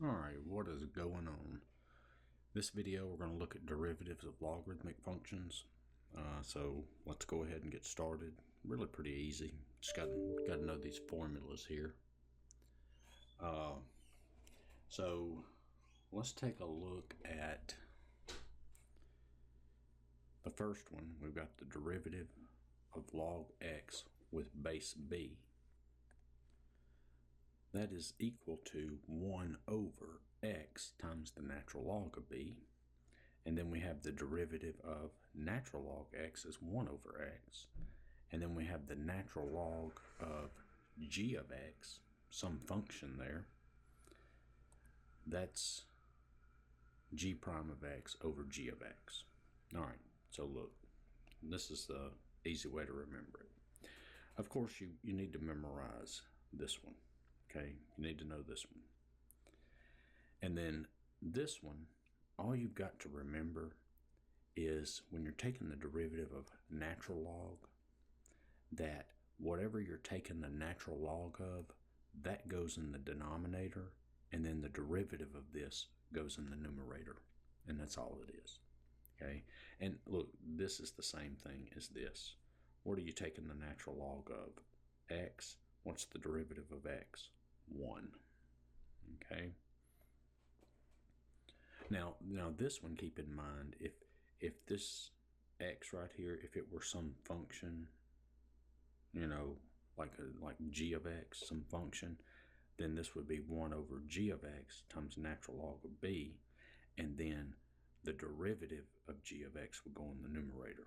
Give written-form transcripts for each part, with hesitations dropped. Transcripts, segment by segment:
Alright, what is going on? This video we're going to look at derivatives of logarithmic functions. So let's go ahead and get started. Really pretty easy. Just got to know these formulas here. So let's take a look at the first one. We've got the derivative of log x with base b. That is equal to 1 over x times the natural log of b. And then we have the derivative of natural log x is 1 over x. And then we have the natural log of g of x, some function there. That's g prime of x over g of x. All right, so look, this is the easy way to remember it. Of course, you need to memorize this one. Okay, you need to know this one. And then this one, all you've got to remember is when you're taking the derivative of natural log, that whatever you're taking the natural log of, that goes in the denominator, and then the derivative of this goes in the numerator. And that's all it is. Okay, and look, this is the same thing as this. What are you taking the natural log of? X. What's the derivative of x? 1. Okay. Now this one, keep in mind, if this x right here, if it were some function, you know, like g of x, some function, then this would be 1 over g of x times natural log of b, and then the derivative of g of x would go in the numerator.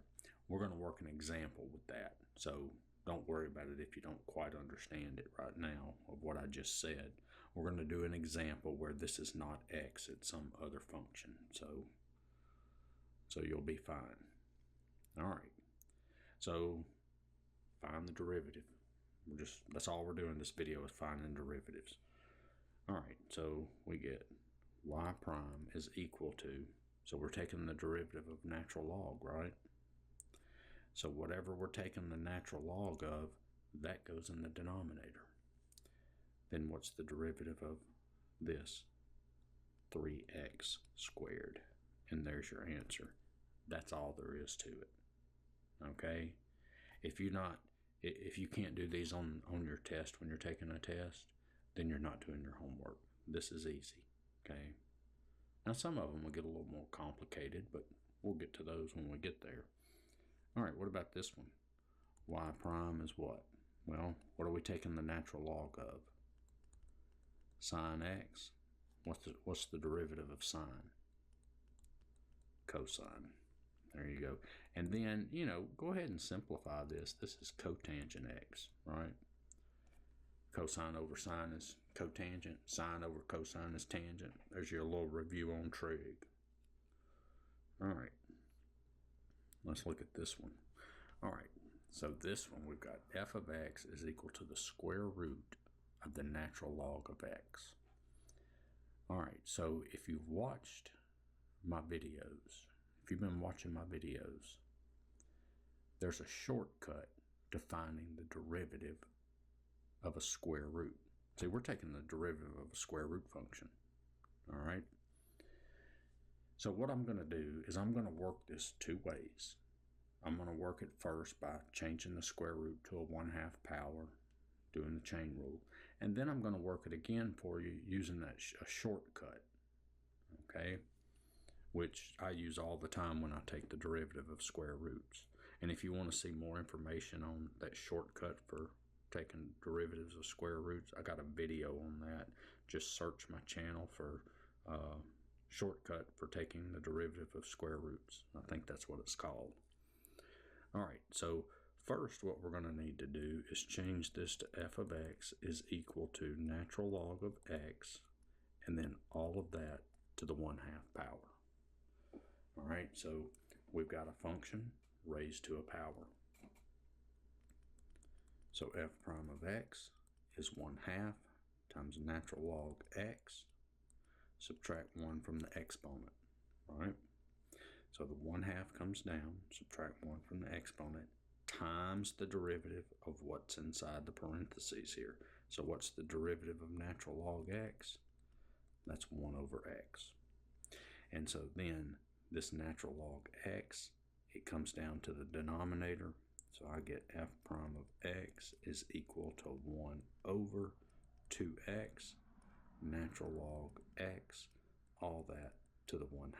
We're going to work an example with that, so don't worry about it if you don't quite understand it right now of what I just said. We're going to do an example where this is not x, it's some other function. So you'll be fine. All right. So find the derivative. That's all we're doing in this video is finding derivatives. All right. So we get y prime is equal to, so we're taking the derivative of natural log, right? So whatever we're taking the natural log of, that goes in the denominator. Then what's the derivative of this? 3x squared. And there's your answer. That's all there is to it. Okay? If you can't do these on your test when you're taking a test, then you're not doing your homework. This is easy. Okay? Now some of them will get a little more complicated, but we'll get to those when we get there. All right, what about this one? Y prime is what? Well, what are we taking the natural log of? Sine x. What's the derivative of sine? Cosine. There you go. And then, go ahead and simplify this. This is cotangent x, right? Cosine over sine is cotangent. Sine over cosine is tangent. There's your little review on trig. All right. Let's look at this one. All right, so this one we've got f of x is equal to the square root of the natural log of x. All right, so if you've watched my videos, if you've been watching my videos, there's a shortcut to finding the derivative of a square root. See, we're taking the derivative of a square root function, all right? So what I'm going to do is I'm going to work this two ways. I'm going to work it first by changing the square root to a 1/2 power, doing the chain rule. And then I'm going to work it again for you using a shortcut, okay, which I use all the time when I take the derivative of square roots. And if you want to see more information on that shortcut for taking derivatives of square roots, I got a video on that. Just search my channel for shortcut for taking the derivative of square roots. I think that's what it's called. All right, so first what we're going to need to do is change this to f of x is equal to natural log of x, and then all of that to the 1/2 power. All right, so we've got a function raised to a power. So f prime of x is 1/2 times natural log x. Subtract 1 from the exponent, right? So the 1/2 comes down, subtract 1 from the exponent, times the derivative of what's inside the parentheses here. So what's the derivative of natural log x? That's 1 over x. And so then this natural log x, it comes down to the denominator. So I get f prime of x is equal to 1 over 2x, natural log x, all that to the 1/2.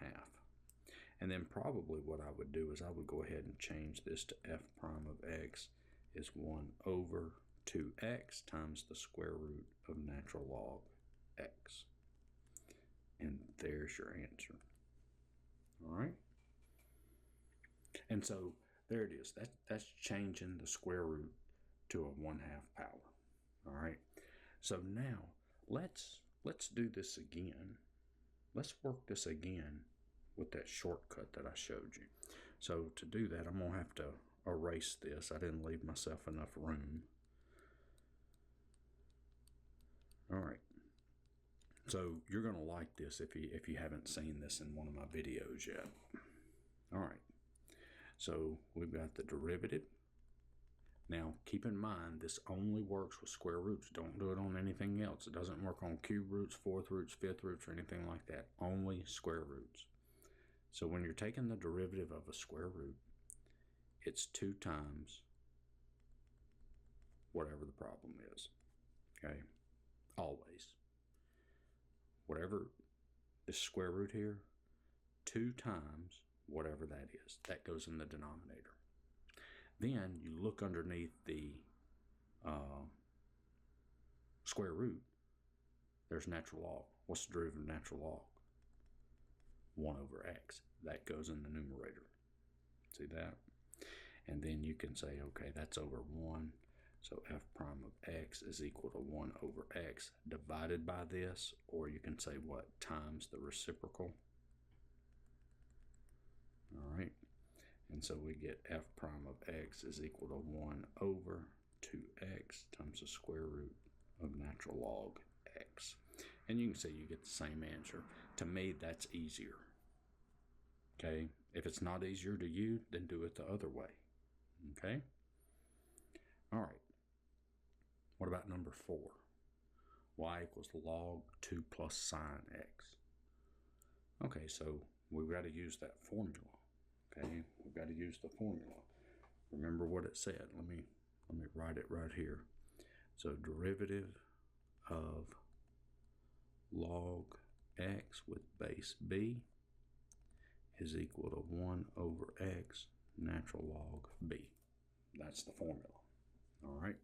And then probably what I would do is I would go ahead and change this to f prime of x is 1 over 2x times the square root of natural log x. And there's your answer. All right. And so there it is. That's changing the square root to a 1/2 power. All right. So now let's do this again. Let's work this again with that shortcut that I showed you. So to do that, I'm going to have to erase this. I didn't leave myself enough room. All right. So you're going to like this if you haven't seen this in one of my videos yet. All right. So we've got the derivative. Now keep in mind this only works with square roots. Don't do it on anything else. It doesn't work on cube roots, fourth roots, fifth roots, or anything like that. Only square roots. So when you're taking the derivative of a square root, it's 2 times whatever the problem is. Okay? Always. Whatever the square root here, 2 times whatever that is. That goes in the denominator. Then you look underneath the square root. There's natural log. What's the derivative of natural log? 1 over x. That goes in the numerator. See that? And then you can say, okay, that's over 1. So f prime of x is equal to 1 over x divided by this, or you can say what? Times the reciprocal. All right. And so we get f prime of x is equal to 1 over 2x times the square root of natural log x. And you can see you get the same answer. To me, that's easier. Okay? If it's not easier to you, then do it the other way. Okay? All right. What about number 4? Y equals log 2 plus sine x. Okay, so we've got to use that formula. Okay, we've got to use the formula. Remember what it said. Let me write it right here. So derivative of log x with base b is equal to 1 over x natural log b. That's the formula. All right.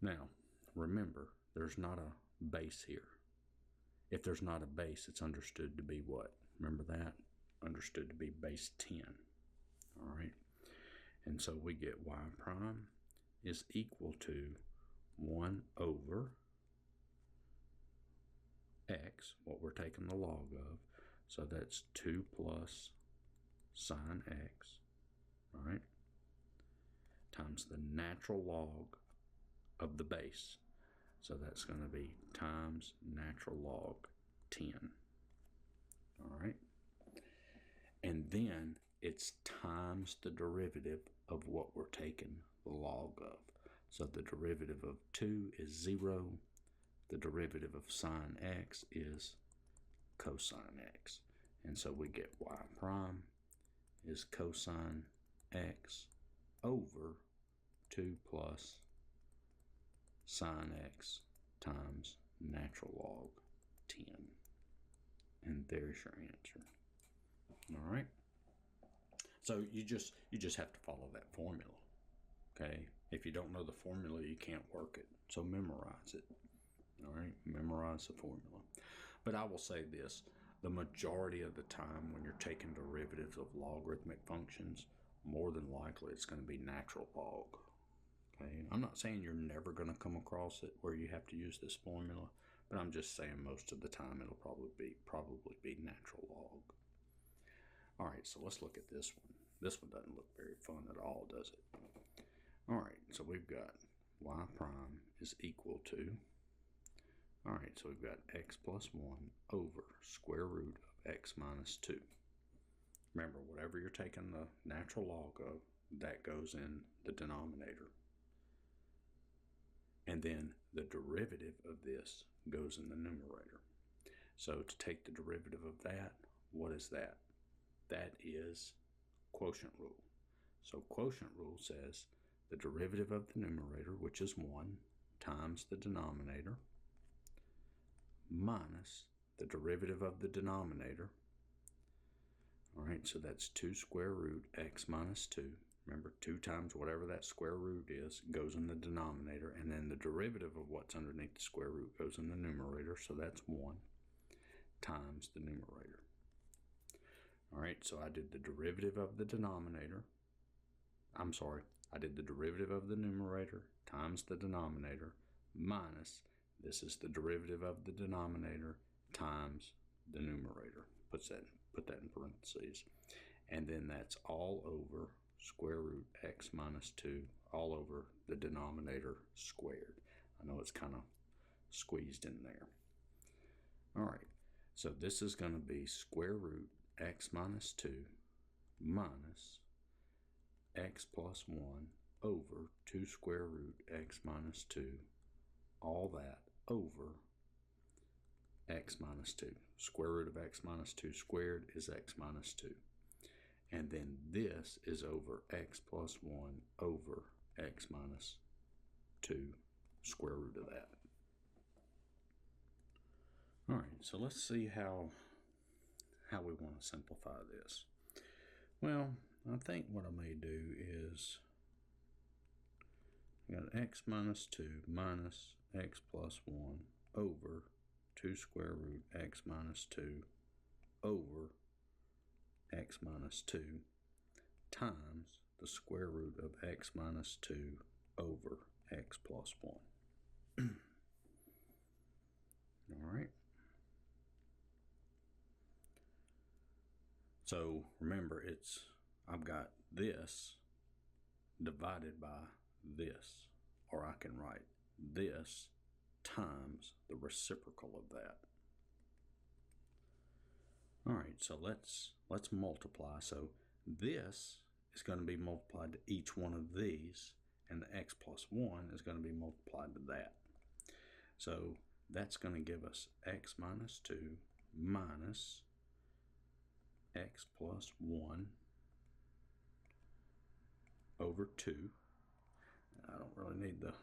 Now, remember, there's not a base here. If there's not a base, it's understood to be what? Remember that? Understood to be base 10. All right. And so we get y prime is equal to 1 over x, what we're taking the log of. So that's 2 plus sine x, all right, times the natural log of the base. So that's going to be times natural log 10. All right. And then it's times the derivative of what we're taking the log of. So the derivative of 2 is 0. The derivative of sine x is cosine x. And so we get y prime is cosine x over 2 plus sine x times natural log 10. And there's your answer. All right. So you just have to follow that formula. Okay. If you don't know the formula, you can't work it. So memorize it. All right. Memorize the formula. But I will say this: the majority of the time when you're taking derivatives of logarithmic functions, more than likely it's going to be natural log. Okay. I'm not saying you're never going to come across it where you have to use this formula, but I'm just saying most of the time it'll probably be natural log. All right, so let's look at this one. This one doesn't look very fun at all, does it? All right, so we've got y prime is equal to, all right, so we've got x plus 1 over square root of x minus 2. Remember, whatever you're taking the natural log of, that goes in the denominator. And then the derivative of this goes in the numerator. So to take the derivative of that, what is that? That is quotient rule. So quotient rule says the derivative of the numerator, which is 1, times the denominator, minus the derivative of the denominator. All right, so that's 2 square root x minus 2. Remember, 2 times whatever that square root is goes in the denominator, and then the derivative of what's underneath the square root goes in the numerator, so that's 1 times the numerator. All right, so I did the derivative of the denominator. I did the derivative of the numerator times the denominator minus, this is the derivative of the denominator times the numerator. Put that in parentheses. And then that's all over square root x minus 2 all over the denominator squared. I know it's kind of squeezed in there. All right, so this is going to be square root x minus 2 minus x plus 1 over 2 square root x minus 2, all that over x minus 2. Square root of x minus 2 squared is x minus 2. And then this is over x plus 1 over x minus 2, square root of that. All right, so let's see how we want to simplify this. Well, I think what I may do is I got x minus 2 minus x plus 1 over 2 square root x minus 2 over x minus 2 times the square root of x minus 2 over x plus 1. All right. So remember, I've got this divided by this, or I can write this times the reciprocal of that. All right, so let's multiply. So this is going to be multiplied to each one of these, and the x plus 1 is going to be multiplied to that. So that's going to give us x minus 2 minus x plus 1 over 2. I don't really need the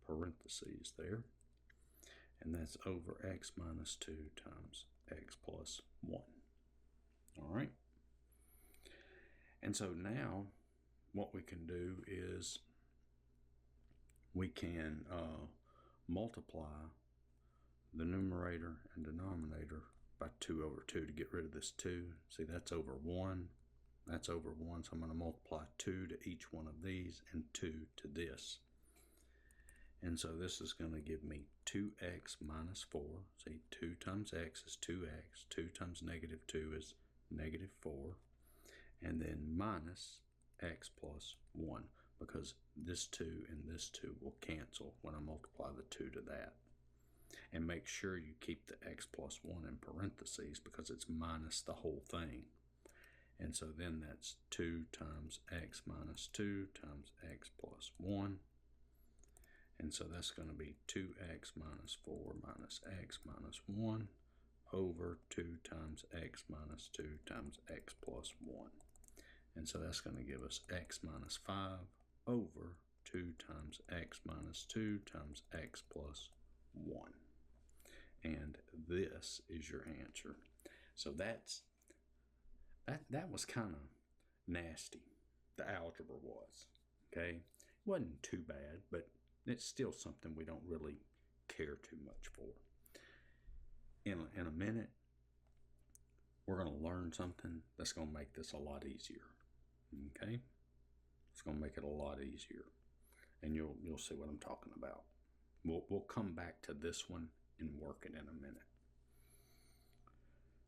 parentheses there. And that's over x minus 2 times x plus 1. All right. And so now what we can do is we can multiply the numerator and denominator by 2 over 2 to get rid of this 2. See, that's over 1. That's over 1, so I'm going to multiply 2 to each one of these and 2 to this. And so this is going to give me 2x minus 4. See, 2 times x is 2x. 2 times negative 2 is negative 4. And then minus x plus 1, because this 2 and this 2 will cancel when I multiply the 2 to that. And make sure you keep the x plus 1 in parentheses because it's minus the whole thing. And so then that's 2 times x minus 2 times x plus 1. And so that's going to be 2x minus 4 minus x minus 1 over 2 times x minus 2 times x plus 1. And so that's going to give us x minus 5 over 2 times x minus 2 times x plus 1. And this is your answer. So that was kind of nasty. The algebra was, okay? It wasn't too bad, but it's still something we don't really care too much for. In a minute, we're going to learn something that's going to make this a lot easier, okay? It's going to make it a lot easier, and you'll see what I'm talking about. We'll come back to this one and work it in a minute.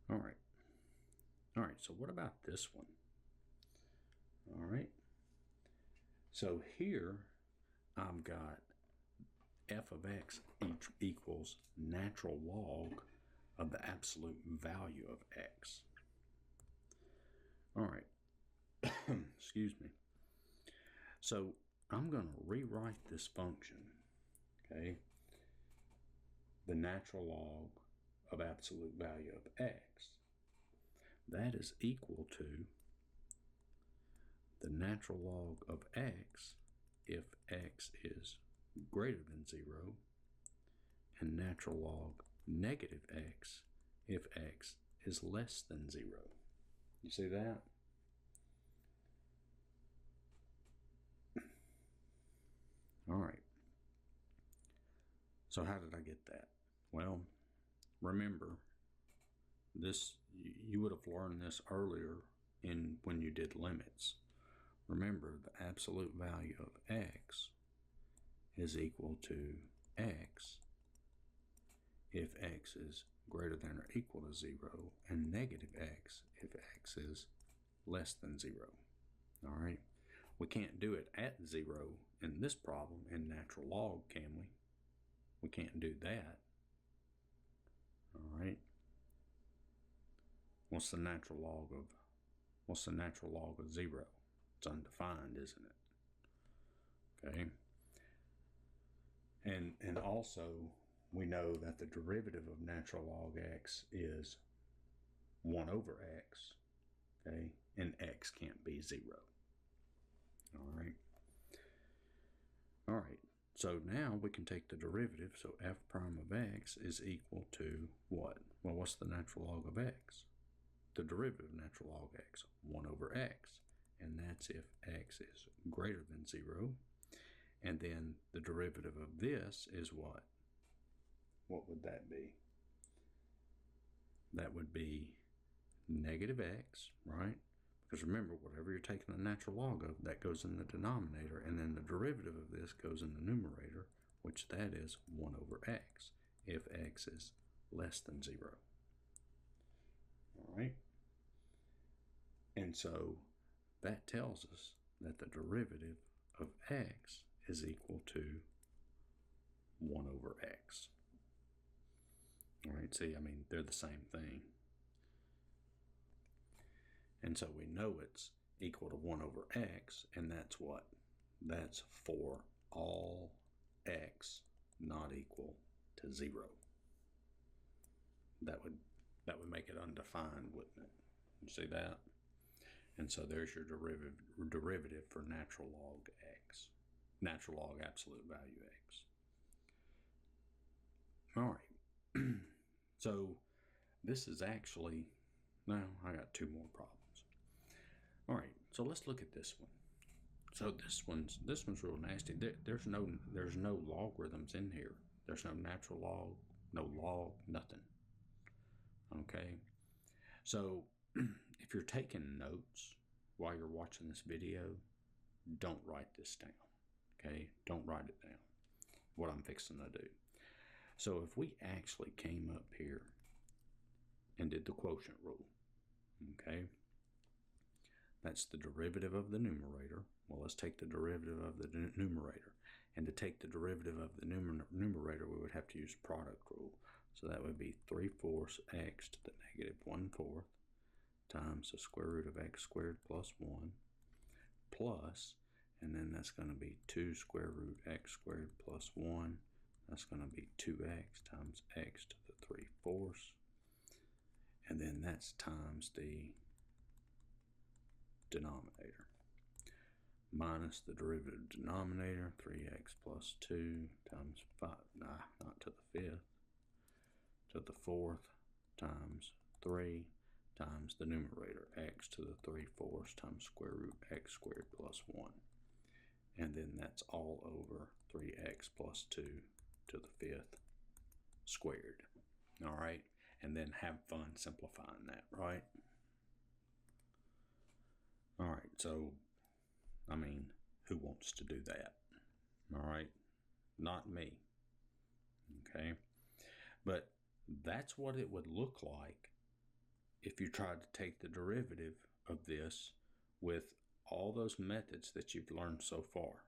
All right, so what about this one? All right, so here I've got f of x equals natural log of the absolute value of x. All right, excuse me. So I'm going to rewrite this function, okay? The natural log of absolute value of x. That is equal to the natural log of x if x is greater than 0, and natural log negative x if x is less than 0. You see that? All right. So how did I get that? Well, remember, this, you would have learned this earlier when you did limits. Remember, the absolute value of x is equal to x if x is greater than or equal to 0, and negative x if x is less than 0. All right. We can't do it at 0 in this problem in natural log, can we? We can't do that. All right. What's the natural log of 0? It's undefined, isn't it? Okay. And also we know that the derivative of natural log x is 1 over x. Okay, and x can't be 0. All right. All right. So now we can take the derivative. So f prime of x is equal to what? Well, what's the natural log of x? The derivative of natural log x, 1 over x. And that's if x is greater than 0. And then the derivative of this is what? What would that be? That would be negative x, right? Because remember, whatever you're taking the natural log of, that goes in the denominator, and then the derivative of this goes in the numerator, which that is 1 over x, if x is less than 0. All right? And so that tells us that the derivative of x is equal to 1 over x. All right, see, I mean, they're the same thing. And so we know it's equal to 1 over x, and that's what? That's for all x not equal to 0. That would make it undefined, wouldn't it? You see that? And so there's your derivative for natural log x, natural log absolute value x. All right. So this is actually, now I got 2 more problems. All right, so let's look at this one. So this one's real nasty. There's no logarithms in here. There's no natural log, no log, nothing. Okay, so if you're taking notes while you're watching this video, don't write this down. Okay, don't write it down. What I'm fixing to do. So if we actually came up here and did the quotient rule, okay, that's the derivative of the numerator. Well, let's take the derivative of the numerator. And to take the derivative of the numerator, we would have to use product rule. So that would be 3/4 x to the negative 1/4 times the square root of x squared plus 1 plus, and then that's going to be 2 square root x squared plus 1. That's going to be 2x times x to the 3/4. And then that's times the denominator minus the derivative denominator, 3x plus 2 times 5, not to the 5th, to the 4th times 3 times the numerator, x to the 3/4 times square root x squared plus 1. And then that's all over 3x plus 2 to the 5th squared. All right, and then have fun simplifying that, right? All right, so, I mean, who wants to do that? All right, not me, okay? But that's what it would look like if you tried to take the derivative of this with all those methods that you've learned so far.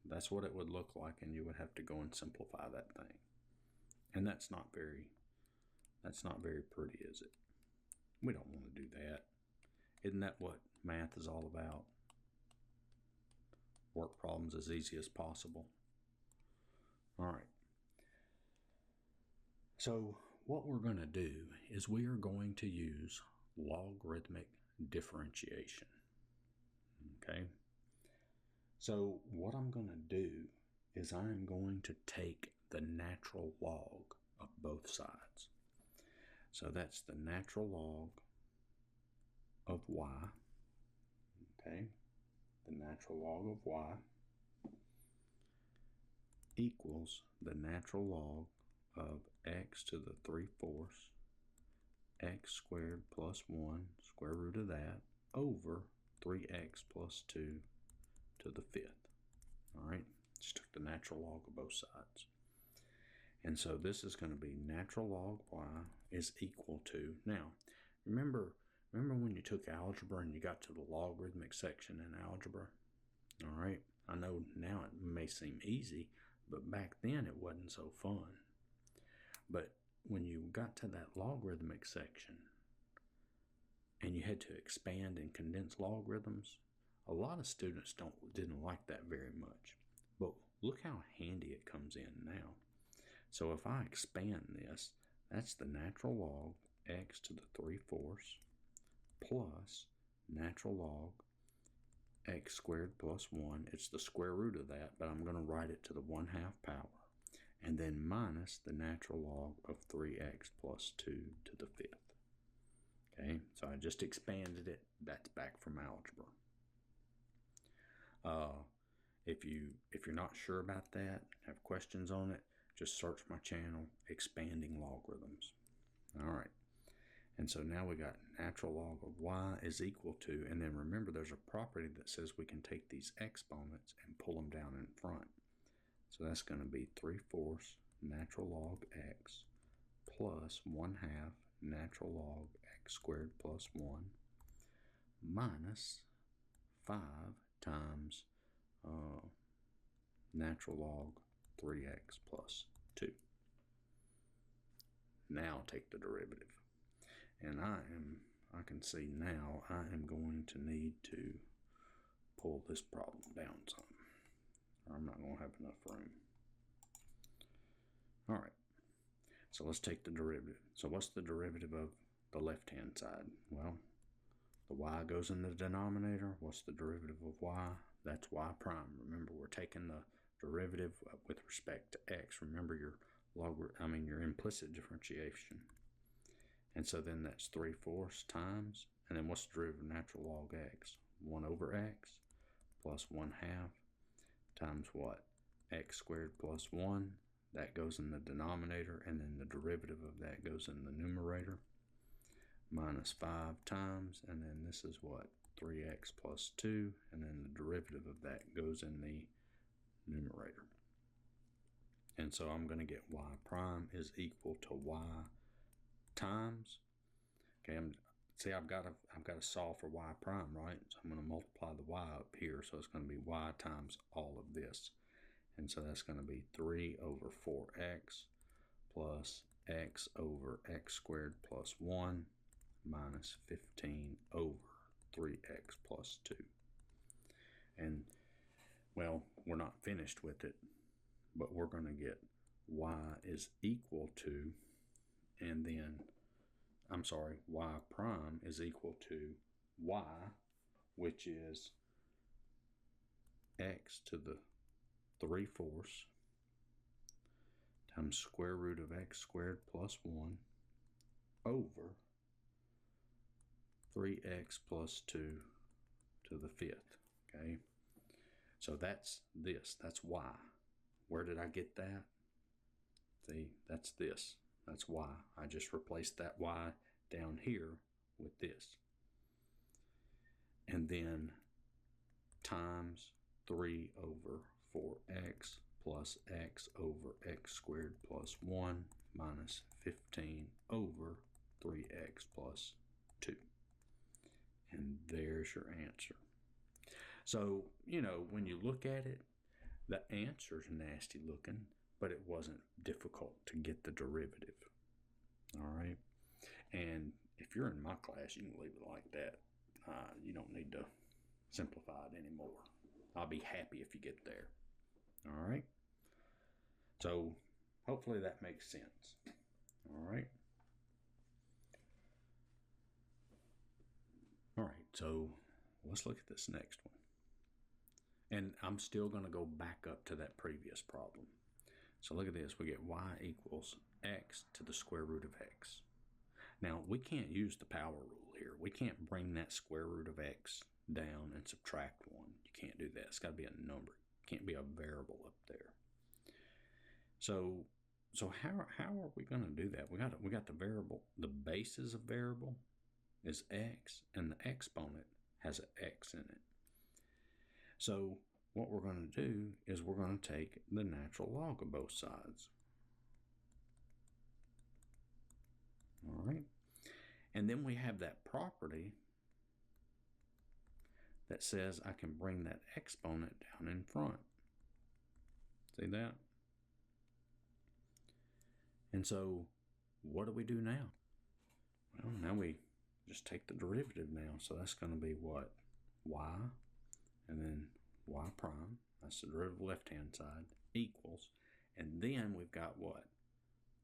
That's what it would look like, and you would have to go and simplify that thing. And that's not very pretty, is it? We don't want to do that. Isn't that what math is all about? work problems as easy as possible. All right. So what we're going to do is we are going to use logarithmic differentiation. Okay. So what I'm going to do is I'm going to take the natural log of both sides. So that's the natural log of y. Okay. The natural log of y equals the natural log of x to the 3/4 x squared plus 1 square root of that over 3x plus 2 to the 5th. All right, just took the natural log of both sides. And so this is going to be natural log y is equal to, now remember when you took algebra and you got to the logarithmic section in algebra? All right, I know now it may seem easy, but back then it wasn't so fun. But when you got to that logarithmic section and you had to expand and condense logarithms, a lot of students didn't like that very much. But look how handy it comes in now. So if I expand this, that's the natural log x to the 3/4 plus natural log x squared plus 1. It's the square root of that, but I'm going to write it to the 1/2 power. And then minus the natural log of 3x plus 2 to the 5th. Okay, so I just expanded it. That's back from algebra. If you're not sure about that, have questions on it, just search my channel, Expanding Logarithms. All right, and so now we got natural log of y is equal to, and then remember there's a property that says we can take these exponents and pull them down in front. So that's going to be 3/4 natural log x plus 1/2 natural log x squared plus 1 minus 5 times natural log 3x plus 2. Now take the derivative. And I can see now I am going to need to pull this problem down some. I'm not going to have enough room. All right, so let's take the derivative. So what's the derivative of the left-hand side? Well, the y goes in the denominator. What's the derivative of y? That's y prime. Remember, we're taking the derivative with respect to x. Remember your your implicit differentiation. And so then that's 3/4 times, and then what's the derivative of natural log x? 1 over x plus 1/2 times what? X squared plus 1. That goes in the denominator, and then the derivative of that goes in the numerator. Minus 5 times, and then this is what? 3x plus 2, and then the derivative of that goes in the numerator. And so I'm going to get y prime is equal to y times. Okay, I've got to solve for y prime, right? So I'm going to multiply the y up here, so it's going to be y times all of this. And so that's going to be 3 over 4x plus x over x squared plus 1 minus 15 over 3x plus 2. And, well, we're not finished with it, but we're going to get y is equal to, and then, y prime is equal to y, which is x to the 3/4 times square root of x squared plus 1 over 3x plus 2 to the 5th. Okay, so that's this. That's y. Where did I get that? See, that's this. That's y. I just replaced that y down here with this. And then times 3 over 4x plus x over x squared plus 1 minus 15 over 3x plus 2. And there's your answer. So, when you look at it, the answer's nasty looking, but it wasn't difficult to get the derivative. All right? And if you're in my class, you can leave it like that. You don't need to simplify it anymore. I'll be happy if you get there. All right. So hopefully that makes sense. All right. All right. So let's look at this next one. And I'm still going to go back up to that previous problem. So look at this. We get y equals x to the square root of x. Now, we can't use the power rule here. We can't bring that square root of x down and subtract 1. You can't do that. It's got to be a number. It can't be a variable up there. So how are we going to do that? We got the variable. The basis of variable is x, and the exponent has an x in it. So what we're going to do is we're going to take the natural log of both sides. All right. And then we have that property that says I can bring that exponent down in front. See that? And so what do we do now? Well, now we just take the derivative now. So that's going to be what? Y, and then y prime, that's the derivative left-hand side, equals, and then we've got what?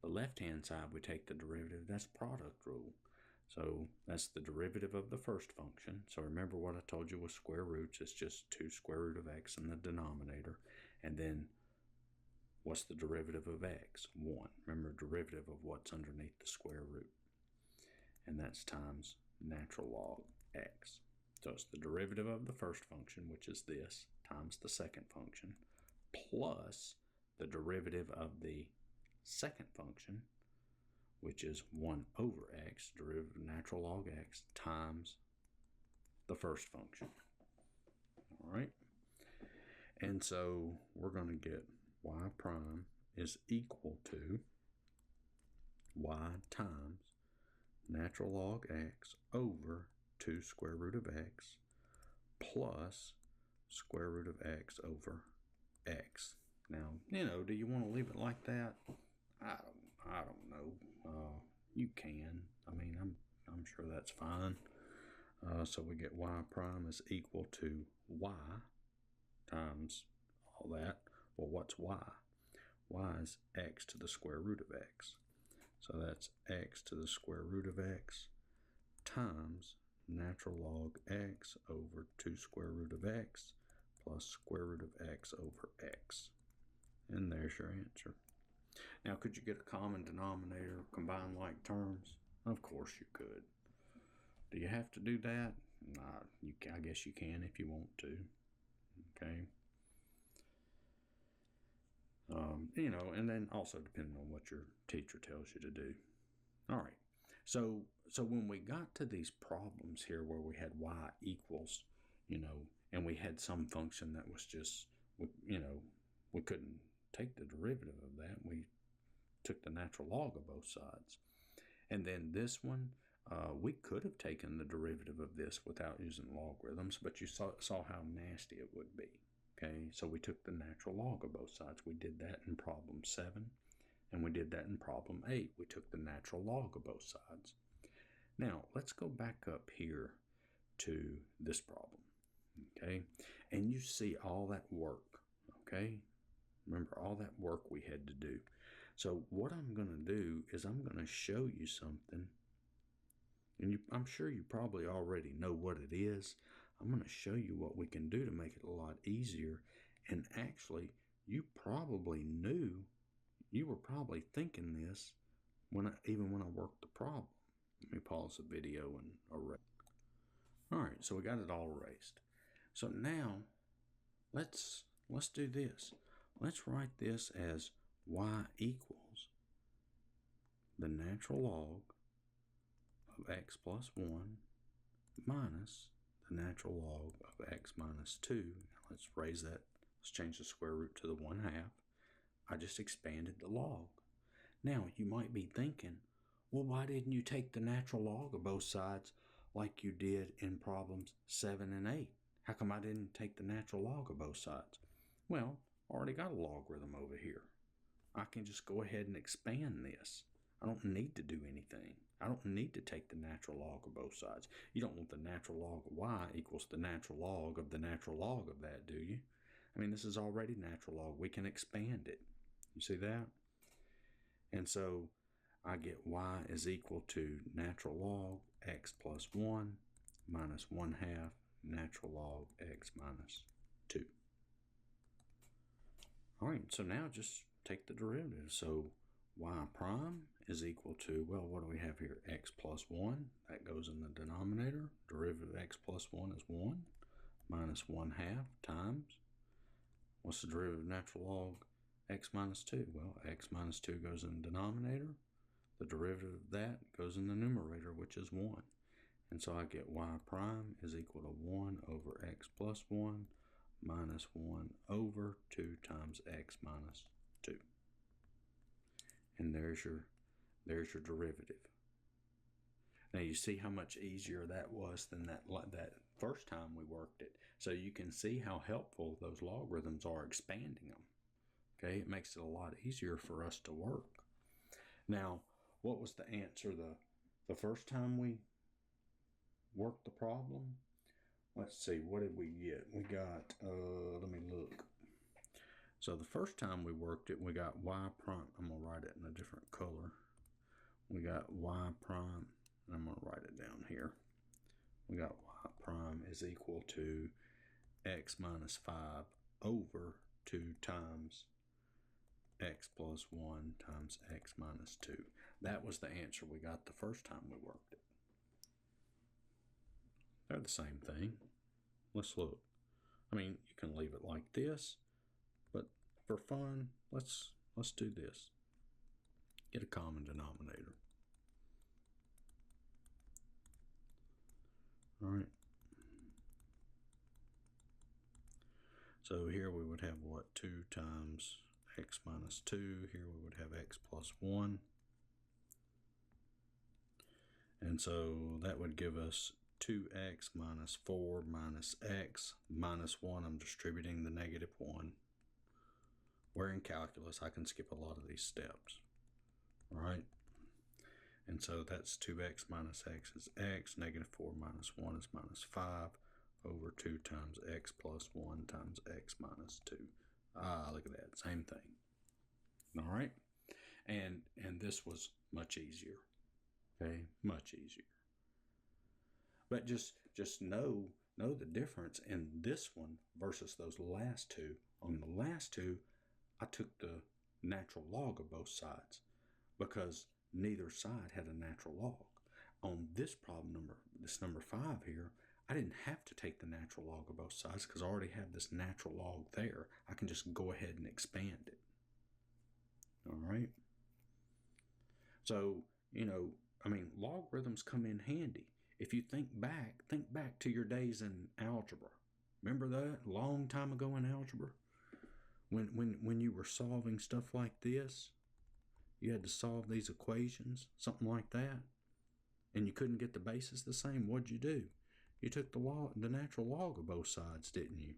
The left-hand side, we take the derivative, that's product rule. So that's the derivative of the first function. So remember what I told you with square roots, it's just 2 square root of x in the denominator. And then what's the derivative of x? 1. Remember, derivative of what's underneath the square root. And that's times natural log x. So it's the derivative of the first function, which is this, times the second function, plus the derivative of the second function, which is 1 over x, derivative of natural log x, times the first function. All right? And so we're going to get y prime is equal to y times natural log x over 2 square root of x plus square root of x over x. Now, do you want to leave it like that? I don't know. You can. I mean, I'm sure that's fine. So we get y prime is equal to y times all that. Well, what's y? Y is x to the square root of x. So that's x to the square root of x times natural log x over 2 square root of x plus square root of x over x. And there's your answer. Now, could you get a common denominator, combine like terms? Of course you could. Do you have to do that? Nah, I guess you can if you want to. Okay. And then also depending on what your teacher tells you to do. All right. So when we got to these problems here where we had y equals, and we had some function that was just, we couldn't take the derivative of that. We took the natural log of both sides. And then this one, we could have taken the derivative of this without using logarithms, but you saw how nasty it would be. Okay, so we took the natural log of both sides. We did that in problem 7, and we did that in problem 8. We took the natural log of both sides. Now, let's go back up here to this problem, okay? And you see all that work, okay? Remember all that work we had to do. So what I'm going to do is I'm going to show you something, and I'm sure you probably already know what it is. I'm going to show you what we can do to make it a lot easier. And actually, you probably knew, you were probably thinking this even when I worked the problem. Let me pause the video and erase. All right, so we got it all erased. So now, let's do this. Let's write this as y equals the natural log of x plus 1 minus the natural log of x minus 2. Now let's raise that. Let's change the square root to the 1/2. I just expanded the log. Now you might be thinking, well, why didn't you take the natural log of both sides like you did in problems 7 and 8? How come I didn't take the natural log of both sides? Well, I already got a logarithm over here. I can just go ahead and expand this. I don't need to do anything. I don't need to take the natural log of both sides. You don't want the natural log of y equals the natural log of that, do you? I mean, this is already natural log. We can expand it. You see that? And so I get y is equal to natural log x plus 1 minus 1/2 natural log x minus 2. All right, so now just take the derivative. So y prime is equal to, well, what do we have here? X plus 1. That goes in the denominator. Derivative of x plus 1 is 1 minus 1/2 times. What's the derivative of natural log x minus 2? Well, x minus 2 goes in the denominator. The derivative of that goes in the numerator, which is 1. And so I get y prime is equal to 1 over x plus 1 minus 1 over 2 times x minus 2. And there's your derivative. Now you see how much easier that was than that first time we worked it. So you can see how helpful those logarithms are, expanding them. Okay, it makes it a lot easier for us to work. Now, what was the answer the first time we worked the problem? Let's see, what did we get? We got, let me look. So the first time we worked it, we got y prime. I'm going to write it in a different color. We got y prime, and I'm going to write it down here. We got y prime is equal to x minus 5 over 2 times x plus 1 times x minus 2. That was the answer we got the first time we worked it. They're the same thing. Let's look. I mean, you can leave it like this, but for fun, let's do this. Get a common denominator. All right. So here we would have what? 2 times x minus 2. Here we would have x plus 1. And so that would give us 2x minus 4 minus x minus 1. I'm distributing the negative 1. We're in calculus. I can skip a lot of these steps. All right. And so that's 2x minus x is x. Negative 4 minus 1 is minus 5 over 2 times x plus 1 times x minus 2. Look at that. Same thing. All right. And this was much easier. Okay, much easier. But just know the difference in this one versus those last two. On the last two, I took the natural log of both sides because neither side had a natural log. On this problem number 5 here, I didn't have to take the natural log of both sides because I already have this natural log there. I can just go ahead and expand it. All right. So, I mean, logarithms come in handy. If you think back to your days in algebra. Remember that? A long time ago in algebra? When you were solving stuff like this, you had to solve these equations, something like that, and you couldn't get the bases the same. What'd you do? You took the natural log of both sides, didn't you?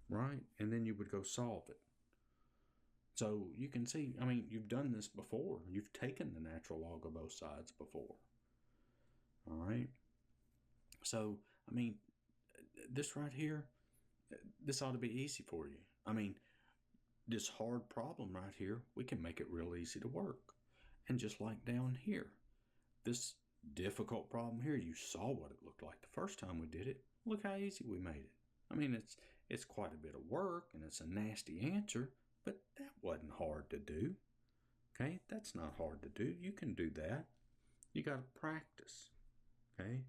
Right? And then you would go solve it. So you can see, I mean, you've done this before. You've taken the natural log of both sides before. All right. So, I mean, this right here, this ought to be easy for you. I mean, this hard problem right here, we can make it real easy to work. And just like down here, this difficult problem here, you saw what it looked like the first time we did it. Look how easy we made it. I mean, it's quite a bit of work and it's a nasty answer, but that wasn't hard to do. Okay, that's not hard to do. You can do that. You got to practice. Okay,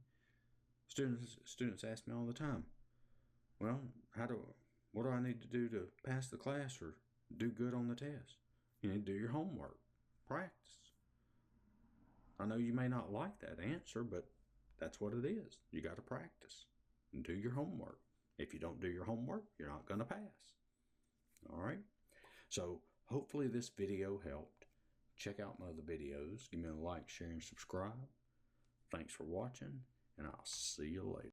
students ask me all the time, well, what do I need to do to pass the class or do good on the test? You need to do your homework. Practice. I know you may not like that answer, but that's what it is. You got to practice and do your homework. If you don't do your homework, you're not going to pass. All right. So hopefully this video helped. Check out my other videos. Give me a like, share, and subscribe. Thanks for watching, and I'll see you later.